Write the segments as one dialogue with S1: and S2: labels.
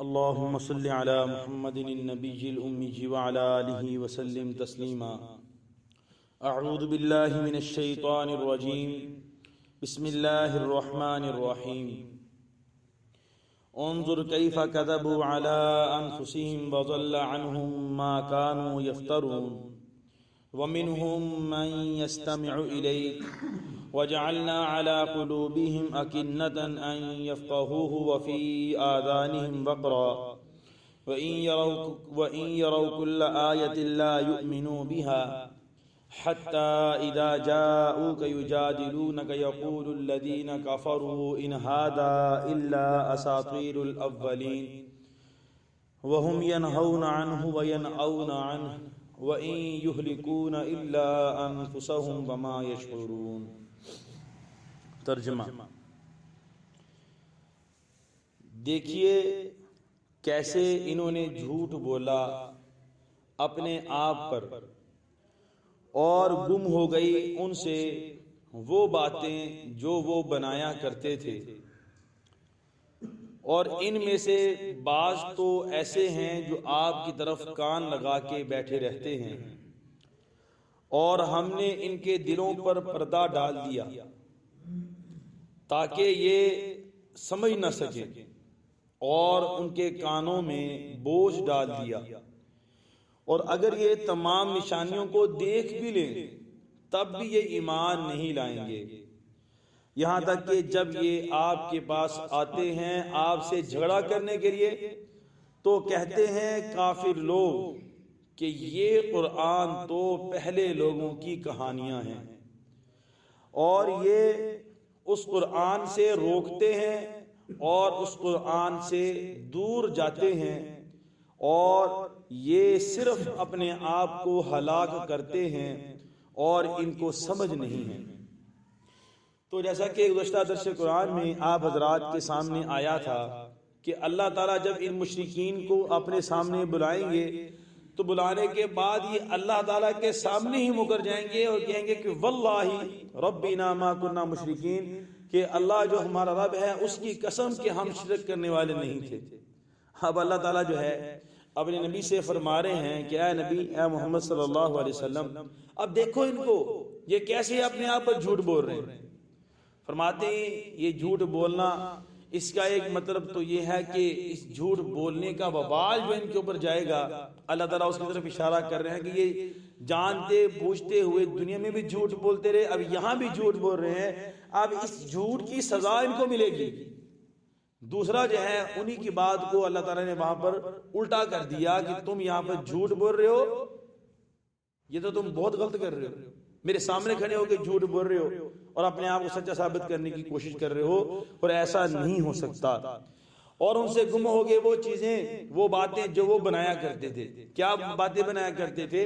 S1: اللهم صل على محمد النبي الأمي وعلى آله وسلم تسليما. أعوذ بالله من الشيطان الرجيم. بسم الله الرحمن الرحيم. انظر كيف كذبوا على أنفسهم وضل عنهم ما كانوا يفترون ومنهم من يستمع إليك وجعلنا على قلوبهم أكنة أن يفقهوه وفي آذانهم وقرا وإن يروا كل آية لا يؤمنوا بها حتى إذا جاءوك يجادلونك يقول الذين كفروا إن هذا إلا أساطير الأولين وهم ينهون عنه وينأون عنه وَإِن يُهْلِكُونَ إِلَّا أَنفُسَهُمْ وَمَا يَشْعُرُونَ. ترجمہ: دیکھیے کیسے انہوں نے جھوٹ بولا اپنے آپ پر اور گم ہو گئی ان سے وہ باتیں جو وہ بنایا کرتے تھے، اور ان میں سے بعض تو ایسے ہیں جو آپ کی طرف کان لگا کے بیٹھے رہتے ہیں، اور ہم نے ان کے دلوں پر پردہ ڈال دیا تاکہ یہ سمجھ نہ سکیں، اور ان کے کانوں میں بوجھ ڈال دیا، اور اگر یہ تمام نشانیوں کو دیکھ بھی لیں تب بھی یہ ایمان نہیں لائیں گے، یہاں تک کہ جب یہ آپ کے پاس آتے ہیں آپ سے جھگڑا کرنے کے لیے تو کہتے ہیں کافر لوگ کہ یہ قرآن تو پہلے لوگوں کی کہانیاں ہیں، اور یہ اس قرآن سے روکتے ہیں اور اس قرآن سے دور جاتے ہیں، اور یہ صرف اپنے آپ کو ہلاک کرتے ہیں اور ان کو سمجھ نہیں ہے. تو جیسا کہ گزشتہ درس قرآن میں آپ حضرات کے سامنے آیا تھا کہ اللہ تعالیٰ جب ان مشرکین کو اپنے سامنے بلائیں گے تو بلانے کے بعد یہ اللہ تعالیٰ کے سامنے ہی مکر جائیں گے اور کہیں گے کہ واللہ ربنا ما کننا مشرکین، کہ اللہ جو ہمارا رب ہے اس کی قسم کہ ہم شرک کرنے والے نہیں تھے. اب اللہ تعالیٰ جو ہے اپنے نبی سے فرما رہے ہیں کہ اے نبی، اے محمد صلی اللہ علیہ وسلم، اب دیکھو ان کو یہ کیسے اپنے آپ پر جھوٹ بول رہے ہیں. فرماتے ہیں یہ جھوٹ بولنا، اس کا ایک مطلب تو یہ ہے کہ اس جھوٹ بولنے کا وبال جو ان کے اوپر جائے گا، اللہ تعالیٰ اس کی طرف اشارہ کر رہے ہیں کہ یہ جانتے بوجھتے ہوئے دنیا میں بھی جھوٹ بولتے رہے، اب یہاں بھی جھوٹ بول رہے ہیں، اب اس جھوٹ کی سزا ان کو ملے گی. دوسرا جو ہے انہی کی بات کو اللہ تعالیٰ نے وہاں پر الٹا کر دیا کہ تم یہاں پر جھوٹ بول رہے ہو، یہ تو تم بہت غلط کر رہے ہو، میرے سامنے کھڑے ہو کے جھوٹ بول رہے ہو اور اپنے آپ کو سچا ثابت کرنے کی کوشش کر رہے ہو، اور ایسا نہیں ہو سکتا. اور ان سے گم ہو گئے وہ چیزیں، وہ باتیں جو وہ بنایا کرتے تھے. کیا باتیں بنایا کرتے تھے؟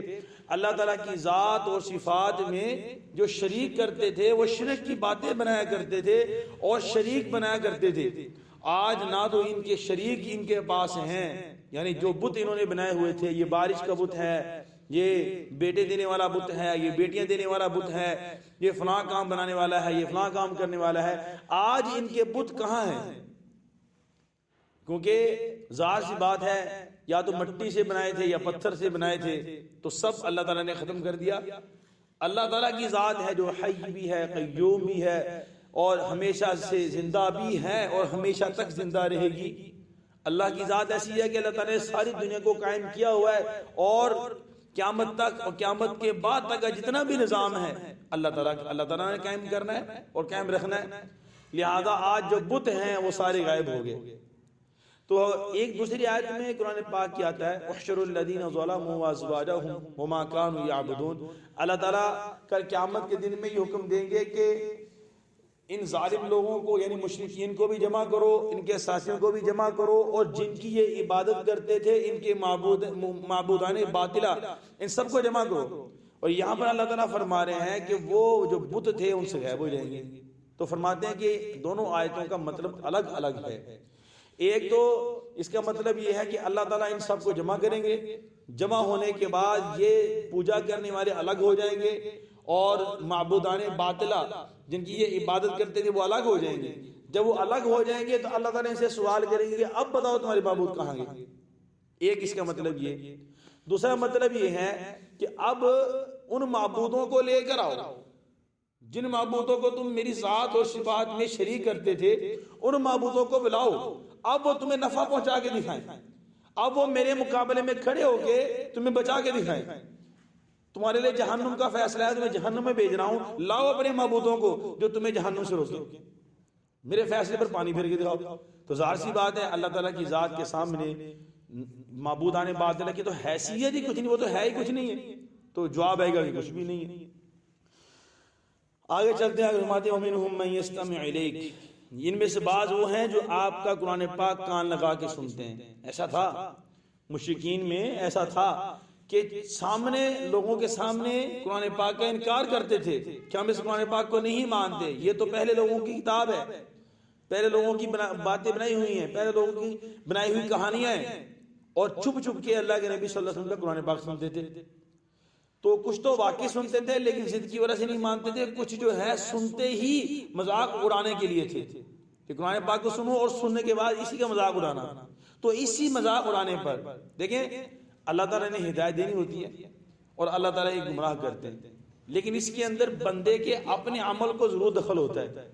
S1: اللہ تعالیٰ کی ذات اور صفات میں جو شریک کرتے تھے وہ شرک کی باتیں بنایا کرتے تھے اور شریک بنایا کرتے تھے. آج نہ تو ان کے شریک ان کے پاس ہیں، یعنی جو بت انہوں نے بنائے ہوئے تھے، یہ بارش کا بت ہے، یہ بیٹے دینے والا بت ہے، یہ بیٹیاں دینے والا بت ہے، یہ فلاں کام بنانے والا ہے، یہ فلاں کام کرنے والا ہے. آج ان کے بت کہاں ہیں؟ کیونکہ ظاہر سی بات ہے یا تو مٹی سے بنائے تھے یا پتھر سے بنائے تھے، تو سب اللہ تعالیٰ نے ختم کر دیا. اللہ تعالیٰ کی ذات ہے جو حی بھی ہے، قیوم بھی ہے، اور ہمیشہ سے زندہ بھی ہے اور ہمیشہ تک زندہ رہے گی. اللہ کی ذات ایسی ہے کہ اللہ تعالیٰ نے ساری دنیا کو قائم کیا ہوا ہے، اور قیامت تک اور قیامت کے بعد تک کا جتنا بھی نظام ہے اللہ تعالیٰ نے قائم کرنا ہے اور قائم رکھنا ہے. لہذا آج جو بت ہیں وہ سارے غائب ہو گئے. تو ایک دوسری آیت میں قرآن پاک کی آتا ہے احشروا الذین ظلموا وازواجہم وما کانوا یعبدون. اللہ تعالیٰ کل قیامت کے دن میں یہ حکم دیں گے کہ ان ظالم لوگوں کو یعنی مشرکین کو بھی جمع کرو، ان کے ساتھیوں کو بھی جمع کرو، اور جن کی یہ عبادت کرتے تھے ان کے معبودان باطلہ ان سب کو جمع کرو. اور یہاں پر اللہ تعالیٰ فرما رہے ہیں کہ وہ جو بت تھے ان سے غائب ہو جائیں گے. تو فرماتے ہیں کہ دونوں آیتوں کا مطلب الگ الگ ہے. ایک تو اس کا مطلب یہ ہے کہ اللہ تعالیٰ ان سب کو جمع کریں گے، جمع ہونے کے بعد یہ پوجا کرنے والے الگ ہو جائیں گے اور معبودان باطلہ جن کی یہ عبادت کرتے تھے وہ الگ ہو جائیں گے. جب وہ الگ ہو جائیں گے تو اللہ تعالیٰ ان سے سوال کریں گے اب بتاؤ تمہارے معبود کہاں گئے. ایک اس کا مطلب یہ. دوسرا مطلب یہ ہے کہ اب ان معبودوں کو لے کر آؤ جن معبودوں کو تم میری ذات اور صفات میں شریک کرتے تھے، ان معبودوں کو بلاؤ، اب وہ تمہیں نفع پہنچا کے دکھائیں، اب وہ میرے مقابلے میں کھڑے ہو کے تمہیں بچا کے دکھائیں. تمہارے لئے جہنم کا فیصلہ ہے، تمہیں جہنم میں بھیج رہا ہوں، لاؤ اپنے معبودوں کو جو تمہیں جہنم سے روکے، میرے فیصلے پر پانی پھیر کے دکھاؤ. تو ظاہر سی بات ہے اللہ تعالیٰ کی ذات کے سامنے معبودان باطل کی تو حیثیت ہی کچھ نہیں، وہ تو ہے ہی کچھ نہیں ہے، تو جواب آئے گا کہ کچھ بھی نہیں ہے. آگے چلتے ہیں. فرماتے ہیں وَمِنْهُمْ مَنْ يَسْتَمِعُ إِلَيْكَ، ان میں سے بعض وہ ہیں جو آپ کا قرآن پاک کان لگا کے سنتے ہیں. ایسا تھا مشرکین میں، ایسا تھا کہ سامنے لوگوں کے سامنے قرآن پاک کا انکار کرتے تھے کہ ہم اس قرآن پاک کو نہیں مانتے، یہ تو پہلے لوگوں کی کتاب ہے، پہلے لوگوں کی باتیں بنائی ہوئی ہیں، پہلے لوگوں کی بنائی ہوئی کہانیاں ہیں. اور چھپ چھپ کے اللہ کے نبی صلی اللہ علیہ وسلم کا قرآن پاک سنتے تھے. تو کچھ تو واقعی سنتے تھے لیکن ضد کی وجہ سے نہیں مانتے تھے، کچھ جو ہے سنتے ہی مذاق اڑانے کے لیے تھے کہ قرآن پاک کو سنو اور سننے کے بعد اسی کا مذاق اڑانا. تو اسی مذاق اڑانے پر دیکھیں اللہ تعالیٰ نے ہدایت دینی ہوتی ہے اور اللہ تعالیٰ یہ گمراہ کرتے ہیں، لیکن اس کے اندر بندے کے اپنے عمل کو ضرور دخل ہوتا ہے.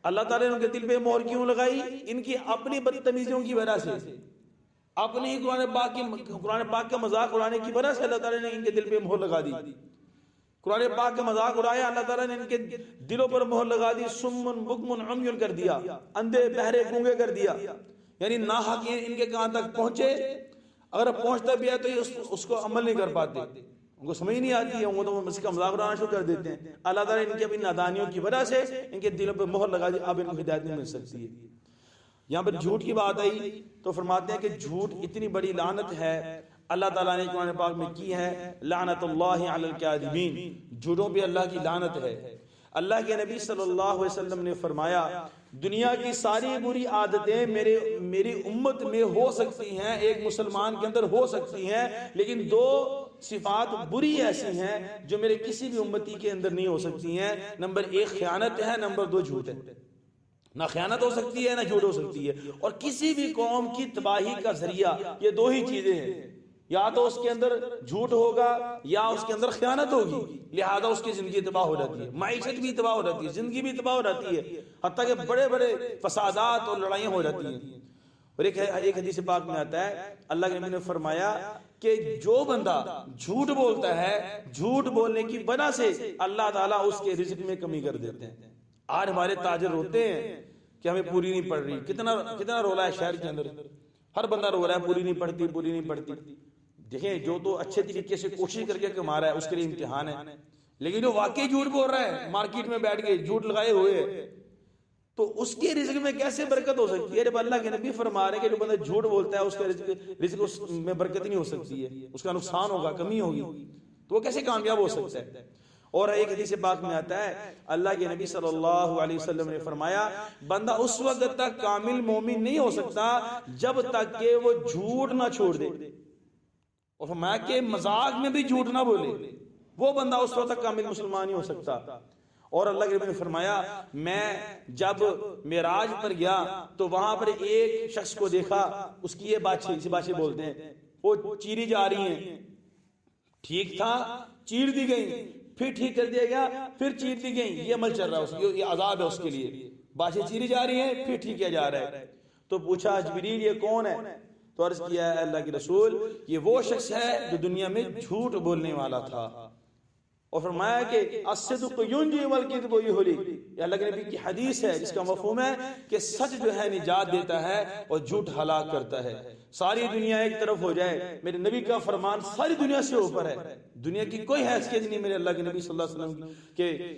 S1: اللہ تعالیٰ نے ان کے دل پہ مہر کیوں لگائی؟ ان کی اپنی بدتمیزیوں کی وجہ سے، اپنی ہی قرآن پاک کا مذاق اڑانے کی وجہ سے اللہ تعالیٰ نے ان کے دل پہ مہر لگا دی. قرآن پاک کا مذاق اڑایا، اللہ تعالیٰ نے ان کے دلوں پر مہر لگا دی، سمن بکمن عمیون کر دیا، اندھے بہرے گونگے کر دیا. یعنی ناحق ان کے کہاں تک پہنچے، اگر پہنچتا بھی ہے تو یہ اس کو عمل نہیں کر پاتے، ان کو سمجھ نہیں آتی ہے، وہ تو اس کا مذاق اڑانا شروع کر دیتے ہیں. اللہ تعالیٰ نے ان کی اپنی نادانیوں کی وجہ سے ان کے دلوں پہ مہر لگا دی، اب ان کو ہدایت نہیں مل سکتی ہے. یہاں پر جھوٹ کی بات آئی تو فرماتے ہیں کہ جھوٹ اتنی بڑی لعنت ہے اللہ تعالیٰ نے قرآن پاک میں کی ہے، لعنت اللہ علی الکاذبین، جھوٹوں پہ اللہ کی لعنت ہے. اللہ کے نبی صلی اللہ علیہ وسلم نے فرمایا دنیا کی ساری بری عادتیں میری امت میں ہو سکتی ہیں، ایک مسلمان کے اندر ہو سکتی ہیں، لیکن دو صفات بری ایسی ہیں جو میرے کسی بھی امتی کے اندر نہیں ہو سکتی ہیں. نمبر 1 خیانت ہے، نمبر 2 جھوٹ ہے. نہ خیانت ہو سکتی ہے نہ جھوٹ ہو سکتی ہے، اور کسی بھی قوم کی تباہی کا ذریعہ یہ دو ہی چیزیں ہیں، یا تو اس کے اندر جھوٹ ہوگا یا اس کے اندر خیانت ہوگی، لہذا اس کی زندگی تباہ ہو جاتی ہے، معیشت بھی تباہ ہو جاتی ہے، زندگی بھی تباہ ہو جاتی ہے، حتیٰ کہ بڑے بڑے فسادات اور لڑائیاں ہو جاتی ہیں. اور ایک حدیث پاک میں آتا ہے اللہ کے نبی نے فرمایا کہ جو بندہ جھوٹ بولتا ہے، جھوٹ بولنے کی وجہ سے اللہ تعالیٰ اس کے رزق میں کمی کر دیتے ہیں. آج ہمارے تاجر روتے ہیں کہ ہمیں پوری نہیں پڑ رہی، کتنا رولا ہے شہر کے اندر، ہر بندہ رو رہا ہے پوری نہیں پڑتی، پوری نہیں پڑتی. دیکھیں جو تو اچھے طریقے سے کوشش کر کے کما رہا ہے اس کے لیے امتحان ہے، لیکن جو واقعی جھوٹ بول رہا ہے، مارکیٹ میں بیٹھ کے جھوٹ لگائے ہوئے ہے، تو اس کے رزق میں کیسے برکت ہو سکتی ہے؟ جب اللہ کے نبی فرما رہے ہیں کہ جو بندہ جھوٹ بولتا ہے اس کا رزق اس میں برکت نہیں ہو سکتی ہے، اس کا نقصان ہوگا، کمی ہوگی، تو وہ کیسے کامیاب ہو سکتا ہے؟ اور ایک حدیث پاک میں آتا ہے اللہ کے نبی صلی اللہ علیہ وسلم نے فرمایا بندہ اس وقت تک کامل مومن نہیں ہو سکتا جب تک کہ وہ جھوٹ نہ چھوڑ دے، اور فرمایا کہ مذاق میں بھی جھوٹ نہ بولے، وہ بندہ اس وقت تک کامل مسلمان نہیں ہو سکتا. اور اللہ کے نبی نے فرمایا میں جب معراج پر گیا تو وہاں پر ایک شخص کو دیکھا، اس کی یہ باتیں بولتے ہیں، وہ چیری جا رہی ہیں، ٹھیک تھا چیر دی گئی، پھر ٹھیک کر دیا گیا، پھر چیر دی گئی، یہ عمل چل رہا ہے، یہ عذاب ہے اس کے لیے، باتیں چیری جا رہی ہیں پھر ٹھیک کیا جا رہا ہے. تو پوچھا جبریل یہ کون ہے؟ تو عرض کیا ہے اللہ کے رسول یہ وہ شخص ہے جو دنیا میں جھوٹ بولنے والا تھا. اور فرمایا کہ الصدق ینجی والکذب یہلک، یہ اللہ کے نبی کی حدیث ہے جس کا مفہوم ہے کہ سچ جو ہے نجات دیتا ہے اور جھوٹ ہلاک کرتا ہے. ساری دنیا ایک طرف ہو جائے، میرے نبی کا فرمان ساری دنیا سے اوپر ہے، دنیا کی کوئی حیثیت نہیں میرے اللہ کے نبی صلی اللہ علیہ وسلم کے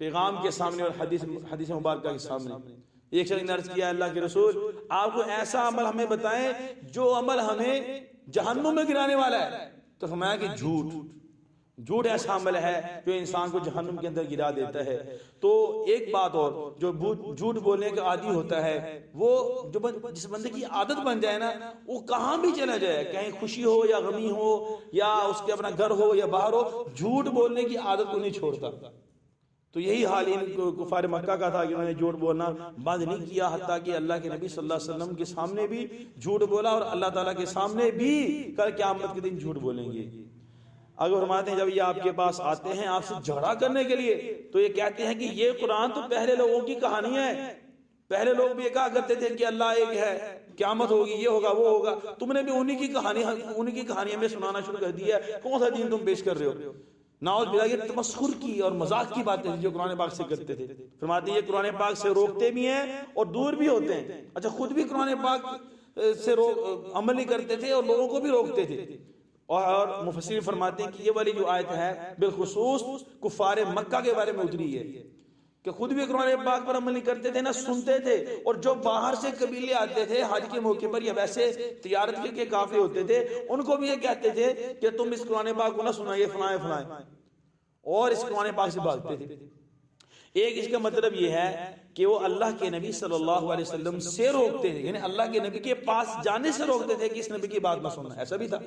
S1: پیغام کے سامنے اور حدیث مبارکہ کے سامنے. ایک شخص نے عرض کیا اللہ کے رسول آپ کو ایسا عمل ہمیں بتائیں جو عمل ہمیں جہنم میں گرانے والا ہے. تو فرمایا کہ جھوٹ ایسا عمل ہے جو انسان کو جہنم کے اندر گرا دیتا ہے. تو ایک بات اور، جو جھوٹ بولنے کا عادی ہوتا ہے وہ جس بندے کی عادت بن جائے نا، وہ کہاں بھی چلا جائے، کہیں خوشی ہو یا غمی ہو یا اس کے اپنا گھر ہو یا باہر ہو، جھوٹ بولنے کی عادت کو نہیں چھوڑتا. تو یہی حال ان کفار مکہ کا تھا کہ انہوں نے جھوٹ بولنا بند نہیں کیا، حتیٰ کہ اللہ کے نبی صلی اللہ علیہ وسلم کے سامنے بھی جھوٹ بولا اور اللہ تعالیٰ کے سامنے بھی کل قیامت کے دن جھوٹ بولیں گے۔ اگر فرماتے ہیں جب یہ آپ کے پاس آتے ہیں آپ سے جھگڑا کرنے کے لیے تو یہ کہتے ہیں کہ یہ قرآن تو پہلے لوگوں کی کہانی ہے، پہلے لوگ بھی یہ کہا کرتے تھے کہ اللہ ایک ہے، قیامت ہوگی، یہ ہوگا وہ ہوگا، تم نے بھی انہی کی کہانی ہمیں سنانا شروع کر دی ہے، کون سا دین تم پیش کر رہے ہو؟ نعوذ باللہ، یہ تمسخر کی اور مذاق کی باتیں جو قرآن پاک سے کرتے تھے۔ فرماتے ہیں یہ قرآن پاک سے روکتے بھی ہیں اور دور بھی ہوتے ہیں۔ اچھا، خود بھی قرآن پاک سے عمل نہیں کرتے تھے اور لوگوں کو بھی روکتے تھے۔ اور مفسرین فرماتے ہیں کہ یہ والی جو آیت ہے بالخصوص کفار مکہ کے بارے میں اتری ہے کہ خود بھی قرآن پاک پر عمل نہیں کرتے تھے، نہ سنتے تھے، اور جو باہر سے قبیلے آتے تھے حج کے موقع پر یا ویسے تجارت کے قافلے ہوتے تھے، ان کو بھی یہ کہتے تھے کہ تم اس قرآن پاک کو نہ سنائیے، فلائیں فلائیں، اور اس قرآن پاک سے بھاگتے تھے۔ ایک اس کا مطلب یہ ہے کہ وہ اللہ کے نبی صلی اللہ علیہ وسلم سے روکتے تھے، یعنی اللہ کے نبی کے پاس جانے سے روکتے تھے کہ اس نبی کی بات نہ سننا۔ ایسا بھی تھا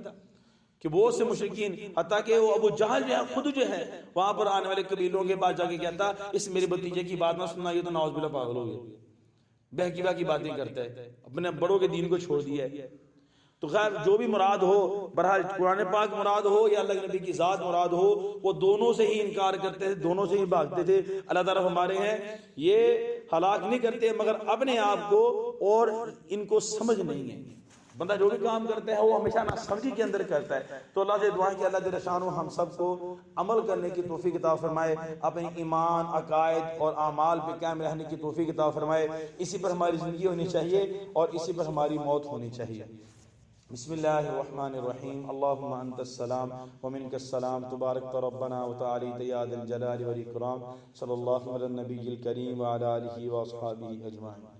S1: کہ بہت سے مشرکین، حتیٰ کہ وہ ابو جہل جو ہے خود جو ہے وہاں پر آنے والے قبیلوں کے پاس جا کے کہتا اس میرے بھتیجے کی بات نہ سننا، یہ تو نعوذ باللہ پاگل ہو گیا، بہکیبہ کی باتیں کرتا ہے، اپنے بڑوں کے دین کو چھوڑ دیا ہے۔ تو خیر جو بھی مراد ہو، بہرحال قرآن پاک مراد ہو یا اللہ کے نبی کی ذات مراد ہو، وہ دونوں سے ہی انکار کرتے تھے، دونوں سے ہی بھاگتے تھے۔ اللہ تعالیٰ ہمارے ہیں یہ ہلاک نہیں کرتے مگر اپنے آپ کو، اور ان کو سمجھ نہیں ہے۔ بندہ جو بھی کام کرتا ہے وہ ہمیشہ ناسمجھی کے اندر کرتا ہے۔ تو اللہ سے دعائیں کہ اللہ جل شانہ ہم سب کو عمل کرنے کی توفیق عطا فرمائے، اپنے ایمان، عقائد اور اعمال پہ قائم رہنے کی توفیق عطا فرمائے۔ اسی پر ہماری زندگی ہونی چاہیے اور اسی پر ہماری موت ہونی چاہیے۔ بسم اللہ الرحمن الرحیم، اللہم انت السلام ومنک السلام، تبارک ربنا وتعالیت یا ذا الجلال والاکرام، صلی اللہ علی النبی الکریم وعلی آلہ واصحابہ اجمعین۔